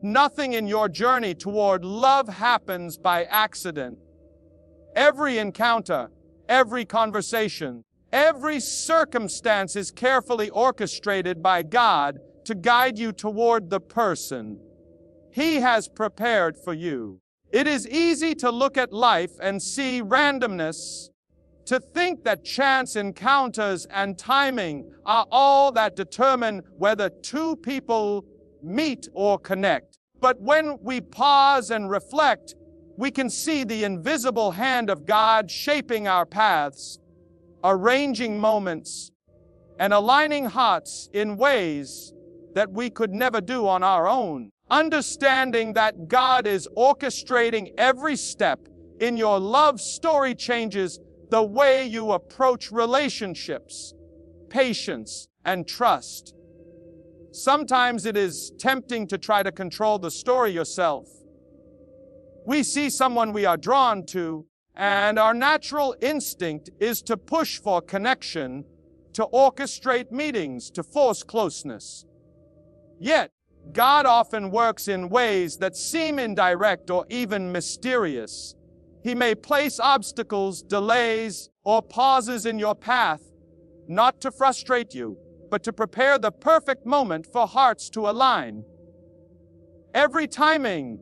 Nothing in your journey toward love happens by accident. Every encounter, every conversation, every circumstance is carefully orchestrated by God to guide you toward the person He has prepared for you. It is easy to look at life and see randomness, to think that chance encounters and timing are all that determine whether two people meet or connect. But when we pause and reflect, we can see the invisible hand of God shaping our paths, arranging moments, and aligning hearts in ways that we could never do on our own. Understanding that God is orchestrating every step in your love story changes the way you approach relationships, patience, and trust. Sometimes it is tempting to try to control the story yourself. We see someone we are drawn to, and our natural instinct is to push for connection, to orchestrate meetings, to force closeness. Yet, God often works in ways that seem indirect or even mysterious. He may place obstacles, delays, or pauses in your path, not to frustrate you, but to prepare the perfect moment for hearts to align. Every timing,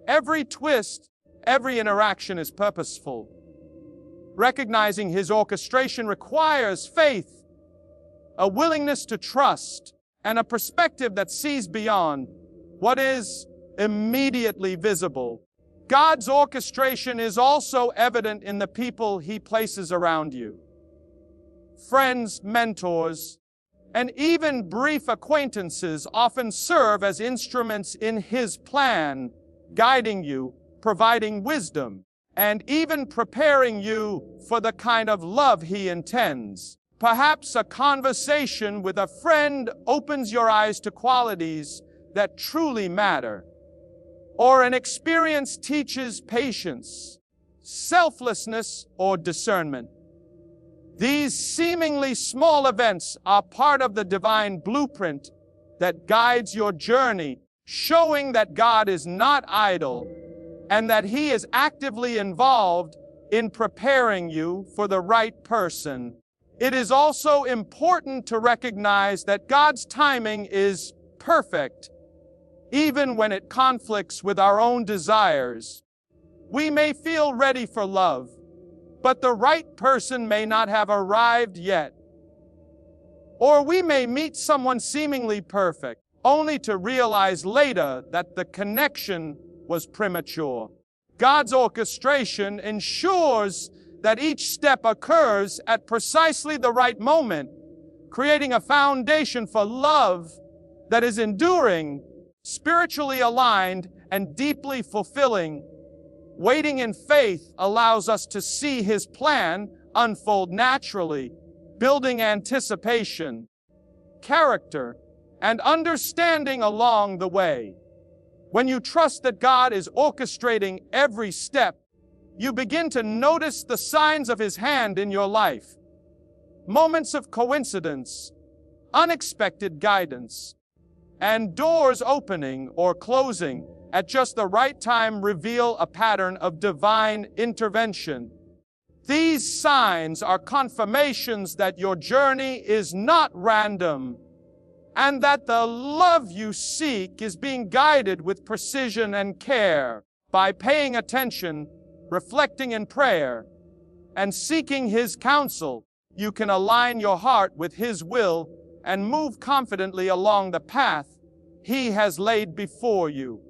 every twist, every interaction is purposeful. Recognizing His orchestration requires faith, a willingness to trust, and a perspective that sees beyond what is immediately visible. God's orchestration is also evident in the people He places around you. Friends, mentors, and even brief acquaintances often serve as instruments in His plan, guiding you, providing wisdom, and even preparing you for the kind of love He intends. Perhaps a conversation with a friend opens your eyes to qualities that truly matter, or an experience teaches patience, selflessness, or discernment. These seemingly small events are part of the divine blueprint that guides your journey, showing that God is not idle and that He is actively involved in preparing you for the right person. It is also important to recognize that God's timing is perfect, even when it conflicts with our own desires. We may feel ready for love, but the right person may not have arrived yet. Or we may meet someone seemingly perfect, only to realize later that the connection was premature. God's orchestration ensures that each step occurs at precisely the right moment, creating a foundation for love that is enduring, spiritually aligned, and deeply fulfilling. Waiting in faith allows us to see His plan unfold naturally, building anticipation, character, and understanding along the way. When you trust that God is orchestrating every step, you begin to notice the signs of His hand in your life. Moments of coincidence, unexpected guidance, and doors opening or closing at just the right time reveal a pattern of divine intervention. These signs are confirmations that your journey is not random, and that the love you seek is being guided with precision and care. By paying attention, reflecting in prayer, and seeking His counsel, you can align your heart with His will and move confidently along the path He has laid before you.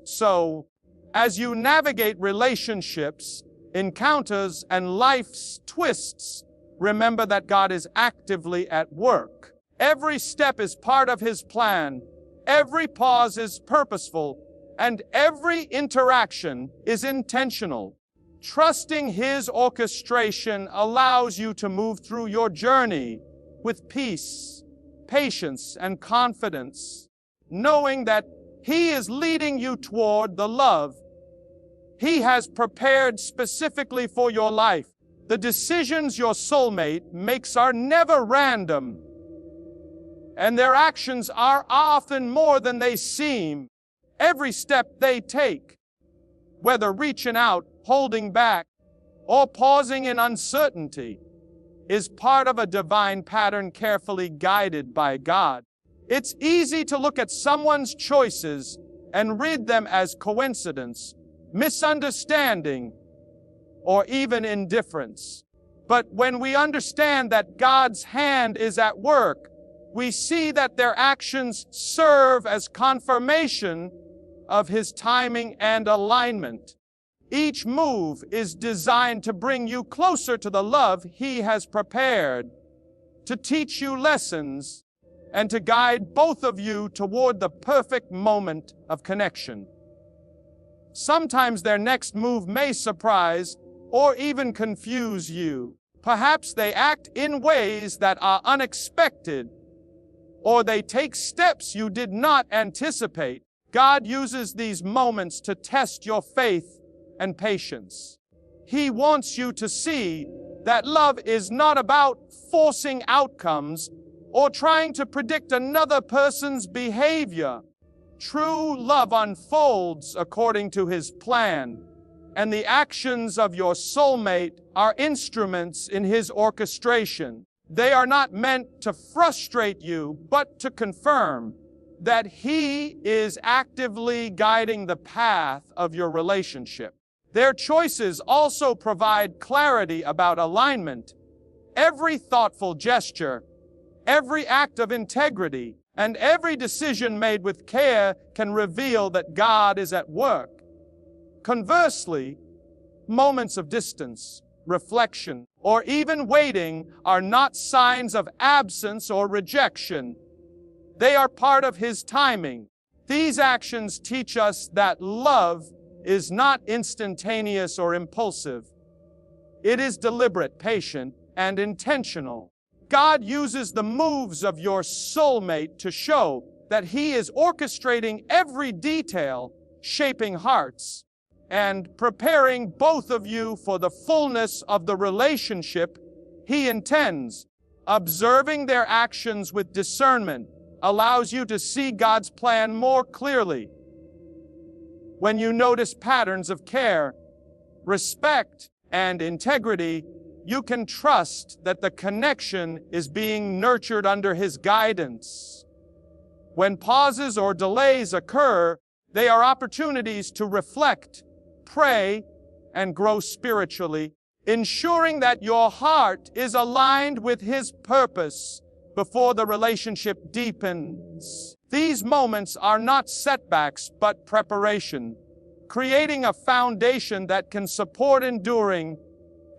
So, as you navigate relationships, encounters, and life's twists, remember that God is actively at work. Every step is part of His plan, every pause is purposeful, and every interaction is intentional. Trusting His orchestration allows you to move through your journey with peace, patience, and confidence, knowing that He is leading you toward the love He has prepared specifically for your life. The decisions your soulmate makes are never random, and their actions are often more than they seem. Every step they take, whether reaching out, holding back, or pausing in uncertainty, is part of a divine pattern carefully guided by God. It's easy to look at someone's choices and read them as coincidence, misunderstanding, or even indifference. But when we understand that God's hand is at work, we see that their actions serve as confirmation of His timing and alignment. Each move is designed to bring you closer to the love He has prepared, to teach you lessons, and to guide both of you toward the perfect moment of connection. Sometimes their next move may surprise or even confuse you. Perhaps they act in ways that are unexpected, or they take steps you did not anticipate. God uses these moments to test your faith and patience. He wants you to see that love is not about forcing outcomes or trying to predict another person's behavior. True love unfolds according to His plan, and the actions of your soulmate are instruments in His orchestration. They are not meant to frustrate you, but to confirm that He is actively guiding the path of your relationship. Their choices also provide clarity about alignment. Every thoughtful gesture, every act of integrity, and every decision made with care can reveal that God is at work. Conversely, moments of distance, reflection, or even waiting are not signs of absence or rejection. They are part of His timing. These actions teach us that love is not instantaneous or impulsive. It is deliberate, patient, and intentional. God uses the moves of your soulmate to show that He is orchestrating every detail, shaping hearts, and preparing both of you for the fullness of the relationship He intends. Observing their actions with discernment allows you to see God's plan more clearly. When you notice patterns of care, respect, and integrity, you can trust that the connection is being nurtured under His guidance. When pauses or delays occur, they are opportunities to reflect, pray, and grow spiritually, ensuring that your heart is aligned with His purpose before the relationship deepens. These moments are not setbacks, but preparation, creating a foundation that can support enduring,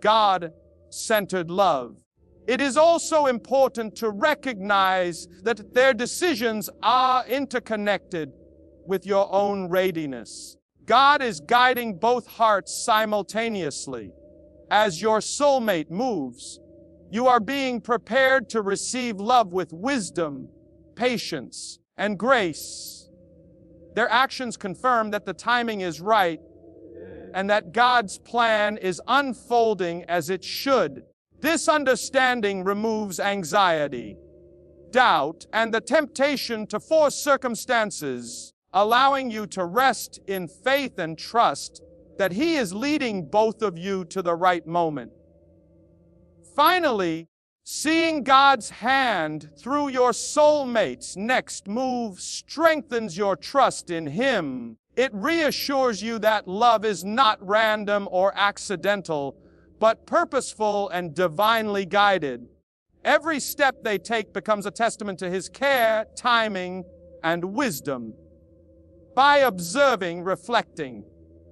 God-centered love. It is also important to recognize that their decisions are interconnected with your own readiness. God is guiding both hearts simultaneously. As your soulmate moves, you are being prepared to receive love with wisdom, patience, and grace. Their actions confirm that the timing is right and that God's plan is unfolding as it should. This understanding removes anxiety, doubt, and the temptation to force circumstances, allowing you to rest in faith and trust that He is leading both of you to the right moment. Finally, seeing God's hand through your soulmate's next move strengthens your trust in Him. It reassures you that love is not random or accidental, but purposeful and divinely guided. Every step they take becomes a testament to His care, timing, and wisdom. By observing, reflecting,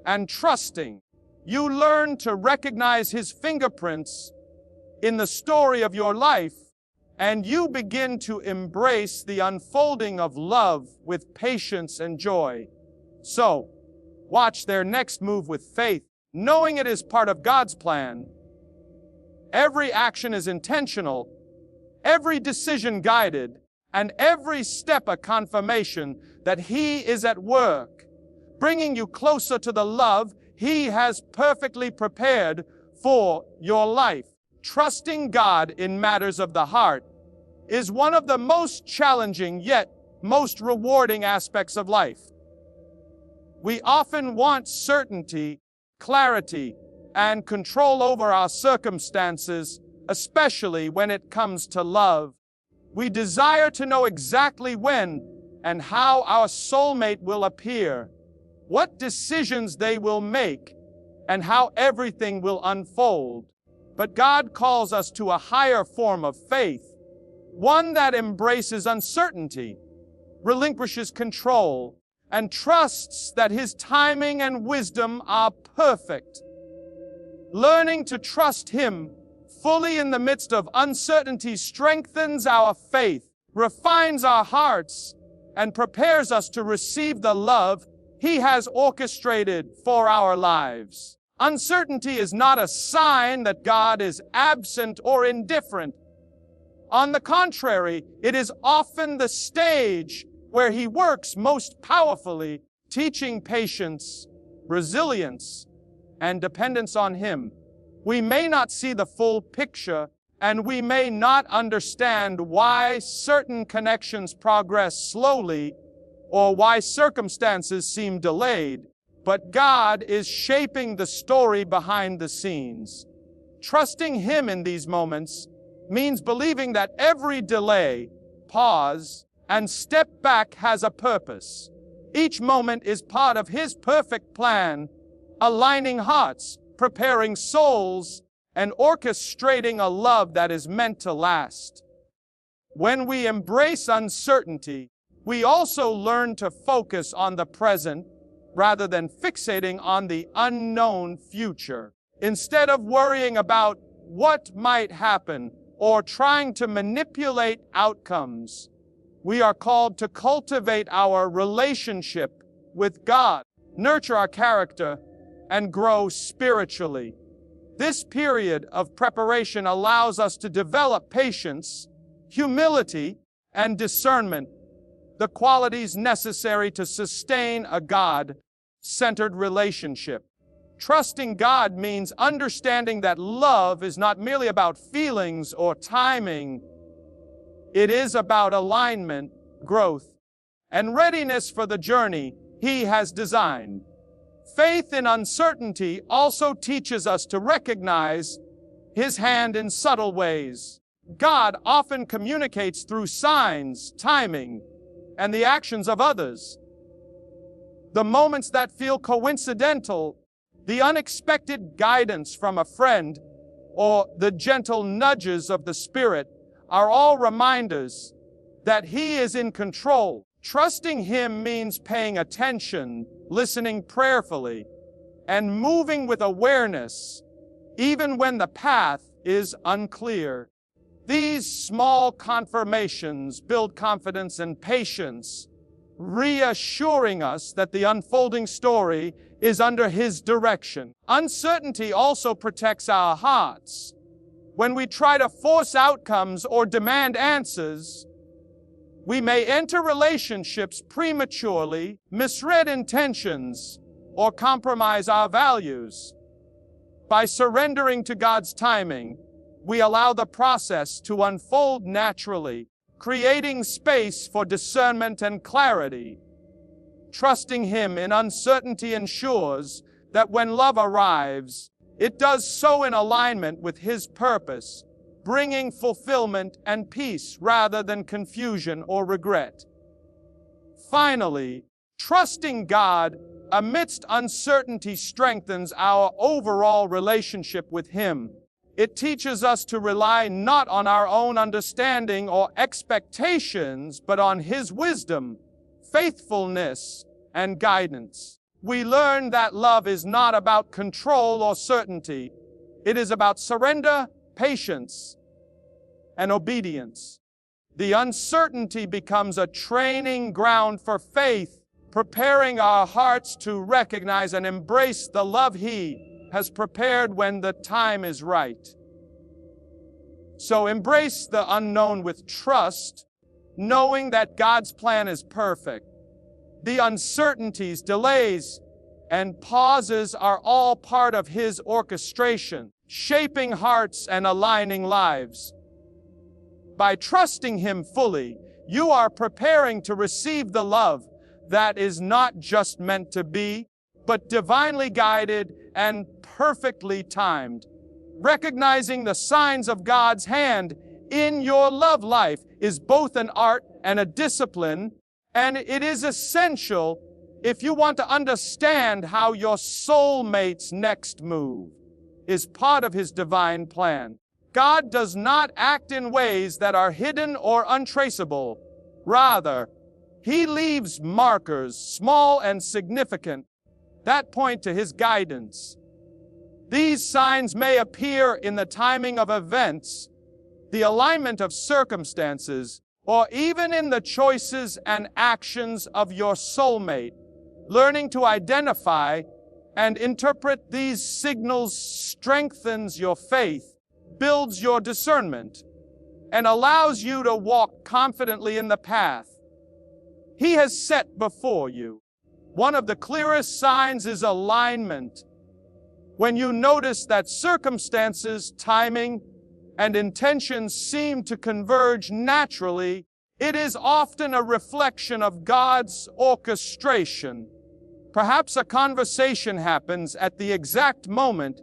and trusting, you learn to recognize His fingerprints in the story of your life, and you begin to embrace the unfolding of love with patience and joy. So, watch their next move with faith, knowing it is part of God's plan. Every action is intentional, every decision guided, and every step a confirmation that He is at work, bringing you closer to the love He has perfectly prepared for your life. Trusting God in matters of the heart is one of the most challenging yet most rewarding aspects of life. We often want certainty, clarity, and control over our circumstances, especially when it comes to love. We desire to know exactly when and how our soulmate will appear, what decisions they will make, and how everything will unfold. But God calls us to a higher form of faith, one that embraces uncertainty, relinquishes control, and trusts that His timing and wisdom are perfect. Learning to trust Him fully in the midst of uncertainty strengthens our faith, refines our hearts, and prepares us to receive the love He has orchestrated for our lives. Uncertainty is not a sign that God is absent or indifferent. On the contrary, it is often the stage where He works most powerfully, teaching patience, resilience, and dependence on Him. We may not see the full picture, and we may not understand why certain connections progress slowly or why circumstances seem delayed, but God is shaping the story behind the scenes. Trusting Him in these moments means believing that every delay, pause, and step back has a purpose. Each moment is part of His perfect plan, aligning hearts, preparing souls, and orchestrating a love that is meant to last. When we embrace uncertainty, we also learn to focus on the present rather than fixating on the unknown future. Instead of worrying about what might happen or trying to manipulate outcomes, we are called to cultivate our relationship with God, nurture our character, and grow spiritually. This period of preparation allows us to develop patience, humility, and discernment, the qualities necessary to sustain a God-centered relationship. Trusting God means understanding that love is not merely about feelings or timing. It is about alignment, growth, and readiness for the journey He has designed. Faith in uncertainty also teaches us to recognize His hand in subtle ways. God often communicates through signs, timing, and the actions of others. The moments that feel coincidental, the unexpected guidance from a friend, or the gentle nudges of the Spirit are all reminders that He is in control. Trusting Him means paying attention, listening prayerfully, and moving with awareness, even when the path is unclear. These small confirmations build confidence and patience, reassuring us that the unfolding story is under His direction. Uncertainty also protects our hearts. When we try to force outcomes or demand answers, we may enter relationships prematurely, misread intentions, or compromise our values. By surrendering to God's timing, we allow the process to unfold naturally, creating space for discernment and clarity. Trusting Him in uncertainty ensures that when love arrives, it does so in alignment with His purpose, bringing fulfillment and peace rather than confusion or regret. Finally, trusting God amidst uncertainty strengthens our overall relationship with Him. It teaches us to rely not on our own understanding or expectations, but on His wisdom, faithfulness, and guidance. We learn that love is not about control or certainty. It is about surrender, patience, and obedience. The uncertainty becomes a training ground for faith, preparing our hearts to recognize and embrace the love He has prepared when the time is right. So embrace the unknown with trust, knowing that God's plan is perfect. The uncertainties, delays, and pauses are all part of His orchestration, shaping hearts and aligning lives. By trusting Him fully, you are preparing to receive the love that is not just meant to be, but divinely guided and perfectly timed. Recognizing the signs of God's hand in your love life is both an art and a discipline, and it is essential if you want to understand how your soulmate's next move is part of his divine plan. God does not act in ways that are hidden or untraceable. Rather, He leaves markers, small and significant, that point to His guidance. These signs may appear in the timing of events, the alignment of circumstances, or even in the choices and actions of your soulmate. Learning to identify and interpret these signals strengthens your faith, builds your discernment, and allows you to walk confidently in the path He has set before you. One of the clearest signs is alignment. When you notice that circumstances, timing, and intentions seem to converge naturally, it is often a reflection of God's orchestration. Perhaps a conversation happens at the exact moment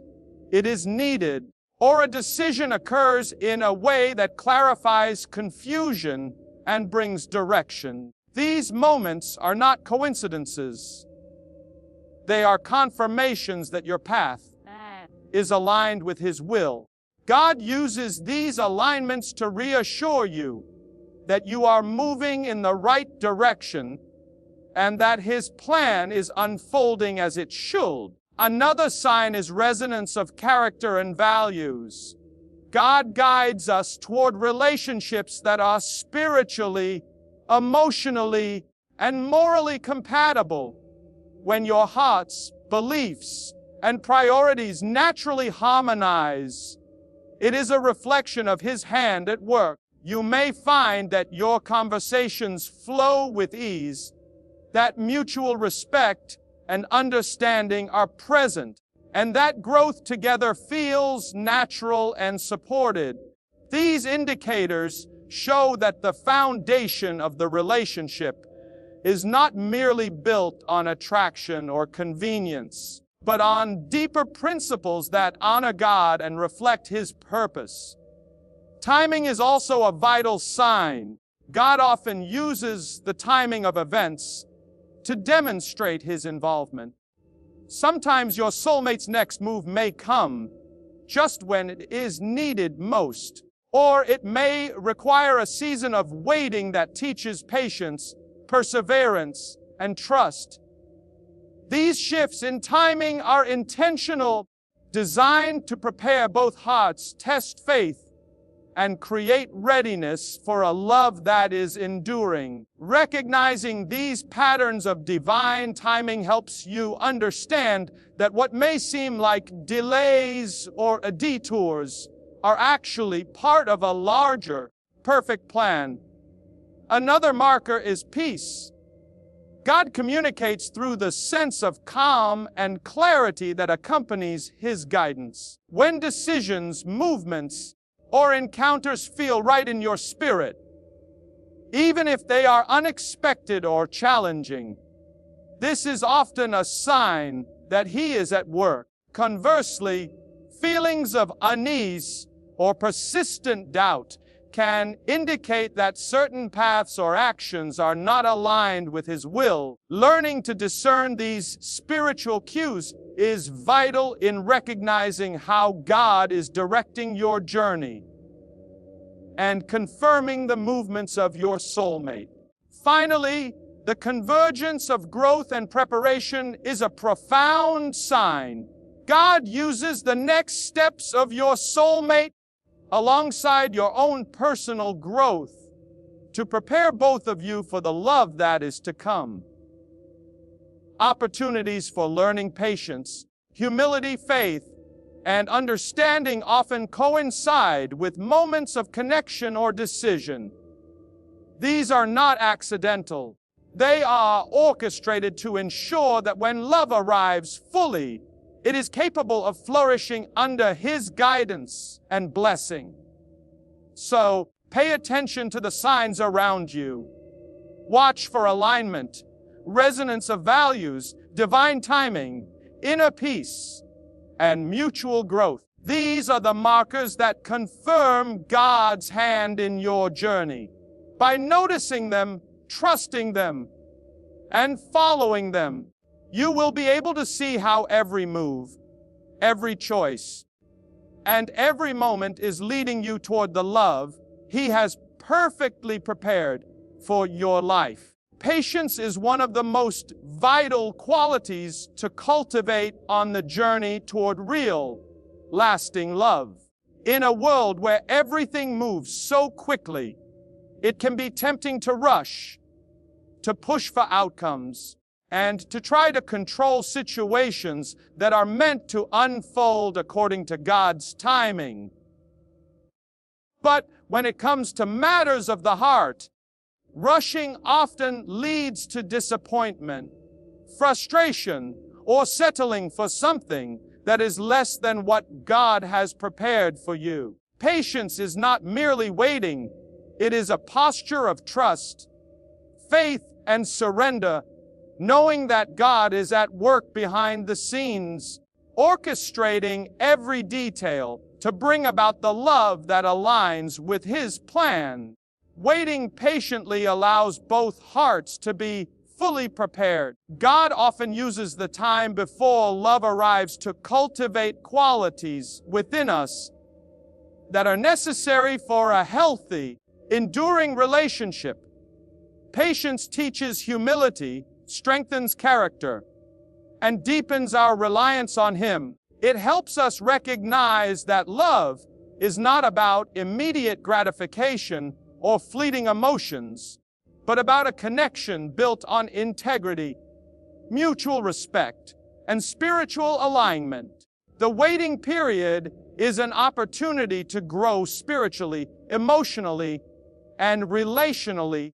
it is needed, or a decision occurs in a way that clarifies confusion and brings direction. These moments are not coincidences. They are confirmations that your path is aligned with His will. God uses these alignments to reassure you that you are moving in the right direction and that His plan is unfolding as it should. Another sign is resonance of character and values. God guides us toward relationships that are spiritually, emotionally, and morally compatible. When your hearts, beliefs, and priorities naturally harmonize, it is a reflection of His hand at work. You may find that your conversations flow with ease, that mutual respect and understanding are present, and that growth together feels natural and supported. These indicators show that the foundation of the relationship is not merely built on attraction or convenience, but on deeper principles that honor God and reflect His purpose. Timing is also a vital sign. God often uses the timing of events to demonstrate His involvement. Sometimes your soulmate's next move may come just when it is needed most, or it may require a season of waiting that teaches patience, perseverance, and trust. These shifts in timing are intentional, designed to prepare both hearts, test faith, and create readiness for a love that is enduring. Recognizing these patterns of divine timing helps you understand that what may seem like delays or detours are actually part of a larger, perfect plan. Another marker is peace. God communicates through the sense of calm and clarity that accompanies His guidance. When decisions, movements, or encounters feel right in your spirit, even if they are unexpected or challenging, this is often a sign that He is at work. Conversely, feelings of unease or persistent doubt can indicate that certain paths or actions are not aligned with His will. Learning to discern these spiritual cues is vital in recognizing how God is directing your journey and confirming the movements of your soulmate. Finally, the convergence of growth and preparation is a profound sign. God uses the next steps of your soulmate alongside your own personal growth to prepare both of you for the love that is to come. Opportunities for learning patience, humility, faith, and understanding often coincide with moments of connection or decision. These are not accidental. They are orchestrated to ensure that when love arrives fully, it is capable of flourishing under His guidance and blessing. So, pay attention to the signs around you. Watch for alignment. resonance of values, divine timing, inner peace, and mutual growth. These are the markers that confirm God's hand in your journey. By noticing them, trusting them, and following them, you will be able to see how every move, every choice, and every moment is leading you toward the love He has perfectly prepared for your life. Patience is one of the most vital qualities to cultivate on the journey toward real, lasting love. In a world where everything moves so quickly, it can be tempting to rush, to push for outcomes, and to try to control situations that are meant to unfold according to God's timing. But when it comes to matters of the heart, rushing often leads to disappointment, frustration, or settling for something that is less than what God has prepared for you. Patience is not merely waiting. It is a posture of trust, faith, and surrender, knowing that God is at work behind the scenes, orchestrating every detail to bring about the love that aligns with His plan. Waiting patiently allows both hearts to be fully prepared. God often uses the time before love arrives to cultivate qualities within us that are necessary for a healthy, enduring relationship. Patience teaches humility, strengthens character, and deepens our reliance on Him. It helps us recognize that love is not about immediate gratification or fleeting emotions, but about a connection built on integrity, mutual respect, and spiritual alignment. The waiting period is an opportunity to grow spiritually, emotionally, and relationally,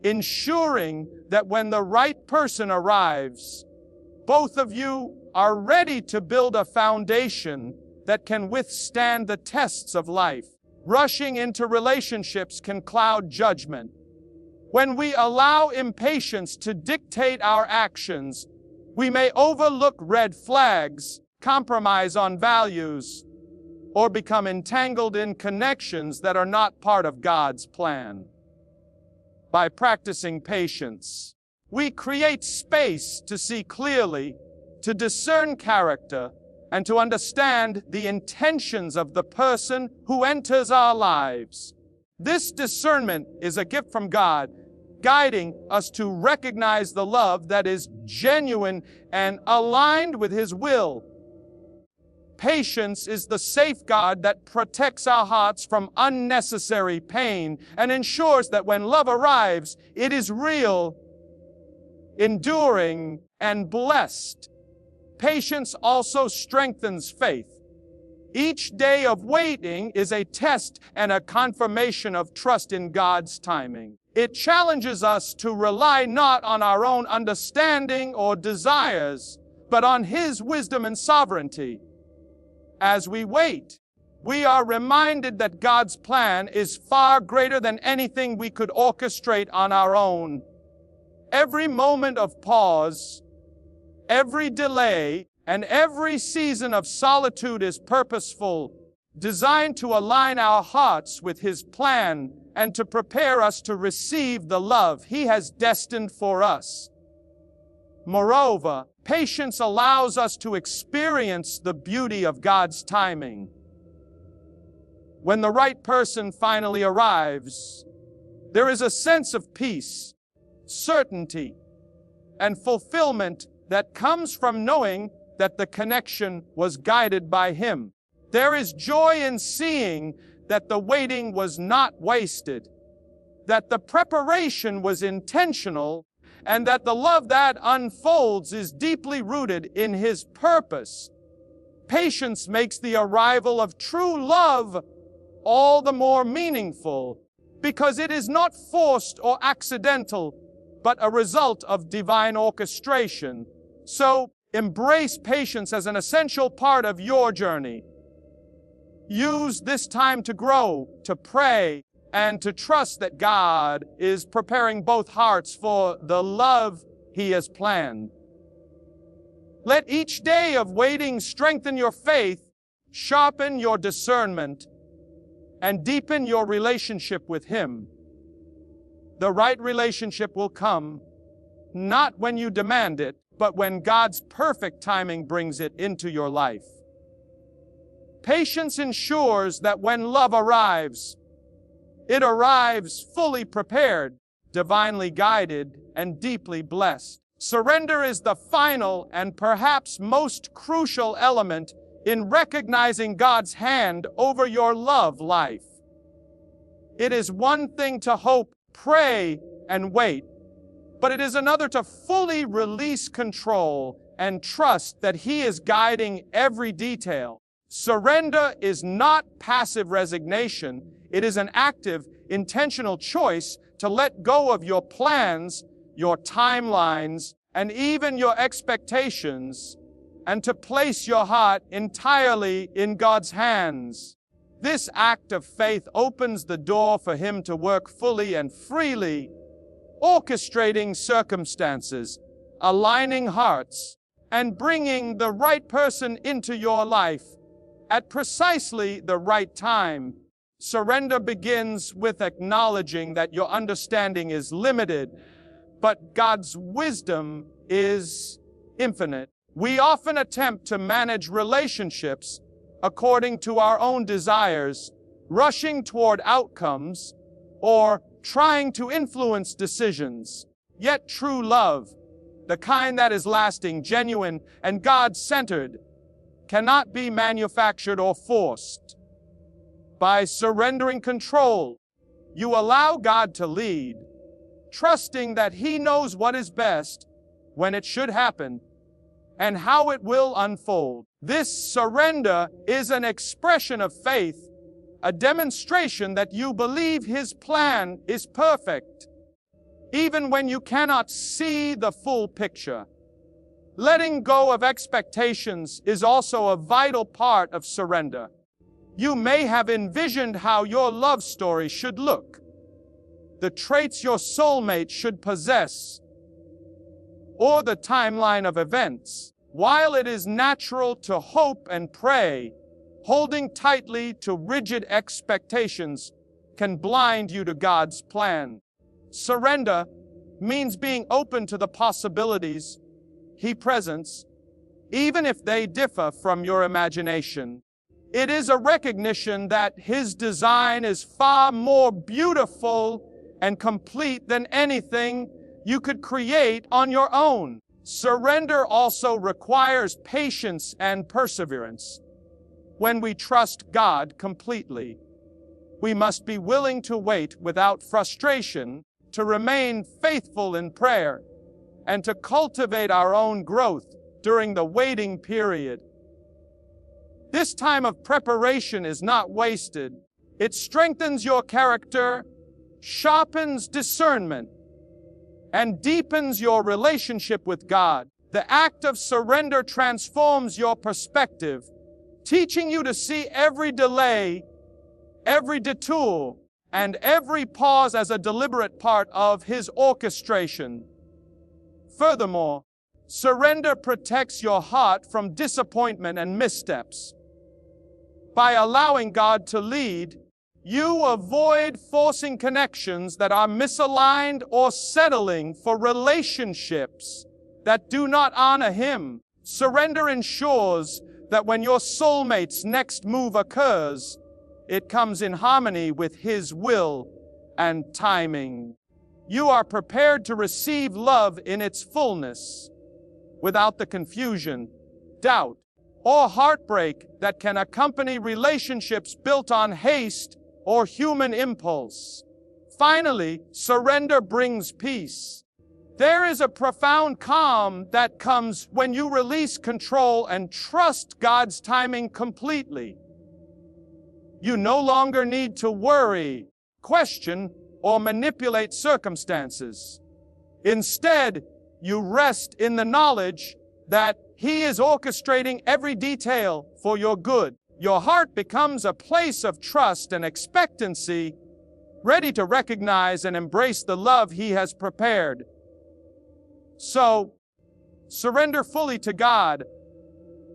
ensuring that when the right person arrives, both of you are ready to build a foundation that can withstand the tests of life. Rushing into relationships can cloud judgment. When we allow impatience to dictate our actions, we may overlook red flags, compromise on values, or become entangled in connections that are not part of God's plan. By practicing patience, we create space to see clearly, to discern character, and to understand the intentions of the person who enters our lives. This discernment is a gift from God, guiding us to recognize the love that is genuine and aligned with His will. Patience is the safeguard that protects our hearts from unnecessary pain and ensures that when love arrives, it is real, enduring, and blessed. Patience also strengthens faith. Each day of waiting is a test and a confirmation of trust in God's timing. It challenges us to rely not on our own understanding or desires, but on His wisdom and sovereignty. As we wait, we are reminded that God's plan is far greater than anything we could orchestrate on our own. Every moment of pause, every delay, and every season of solitude is purposeful, designed to align our hearts with His plan and to prepare us to receive the love He has destined for us. Moreover, patience allows us to experience the beauty of God's timing. When the right person finally arrives, there is a sense of peace, certainty, and fulfillment that comes from knowing that the connection was guided by Him. There is joy in seeing that the waiting was not wasted, that the preparation was intentional, and that the love that unfolds is deeply rooted in His purpose. Patience makes the arrival of true love all the more meaningful because it is not forced or accidental, but a result of divine orchestration. So, embrace patience as an essential part of your journey. Use this time to grow, to pray, and to trust that God is preparing both hearts for the love He has planned. Let each day of waiting strengthen your faith, sharpen your discernment, and deepen your relationship with Him. The right relationship will come, not when you demand it, but when God's perfect timing brings it into your life. Patience ensures that when love arrives, it arrives fully prepared, divinely guided, and deeply blessed. Surrender is the final and perhaps most crucial element in recognizing God's hand over your love life. It is one thing to hope, pray, and wait, but it is another to fully release control and trust that He is guiding every detail. Surrender is not passive resignation. It is an active, intentional choice to let go of your plans, your timelines, and even your expectations, and to place your heart entirely in God's hands. This act of faith opens the door for Him to work fully and freely, orchestrating circumstances, aligning hearts, and bringing the right person into your life at precisely the right time. Surrender begins with acknowledging that your understanding is limited, but God's wisdom is infinite. We often attempt to manage relationships according to our own desires, rushing toward outcomes, or trying to influence decisions. Yet true love, the kind that is lasting, genuine, and God-centered, cannot be manufactured or forced. By surrendering control, you allow God to lead, trusting that He knows what is best, when it should happen, and how it will unfold. This surrender is an expression of faith, a demonstration that you believe His plan is perfect, even when you cannot see the full picture. Letting go of expectations is also a vital part of surrender. You may have envisioned how your love story should look, the traits your soulmate should possess, or the timeline of events. While it is natural to hope and pray, holding tightly to rigid expectations can blind you to God's plan. Surrender means being open to the possibilities He presents, even if they differ from your imagination. It is a recognition that His design is far more beautiful and complete than anything you could create on your own. Surrender also requires patience and perseverance. When we trust God completely, we must be willing to wait without frustration, to remain faithful in prayer, and to cultivate our own growth during the waiting period. This time of preparation is not wasted. It strengthens your character, sharpens discernment, and deepens your relationship with God. The act of surrender transforms your perspective, teaching you to see every delay, every detour, and every pause as a deliberate part of His orchestration. Furthermore, surrender protects your heart from disappointment and missteps. By allowing God to lead, you avoid forcing connections that are misaligned or settling for relationships that do not honor Him. Surrender ensures that when your soulmate's next move occurs, it comes in harmony with His will and timing. You are prepared to receive love in its fullness, without the confusion, doubt, or heartbreak that can accompany relationships built on haste or human impulse. Finally, surrender brings peace. There is a profound calm that comes when you release control and trust God's timing completely. You no longer need to worry, question, or manipulate circumstances. Instead, you rest in the knowledge that He is orchestrating every detail for your good. Your heart becomes a place of trust and expectancy, ready to recognize and embrace the love He has prepared. So, surrender fully to God.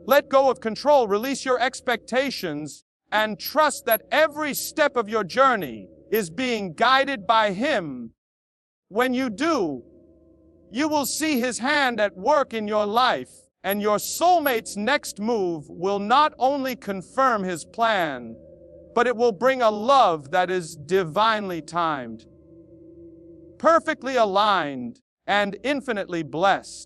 Let go of control, release your expectations, and trust that every step of your journey is being guided by Him. When you do, you will see His hand at work in your life, and your soulmate's next move will not only confirm His plan, but it will bring a love that is divinely timed, perfectly aligned, and infinitely blessed.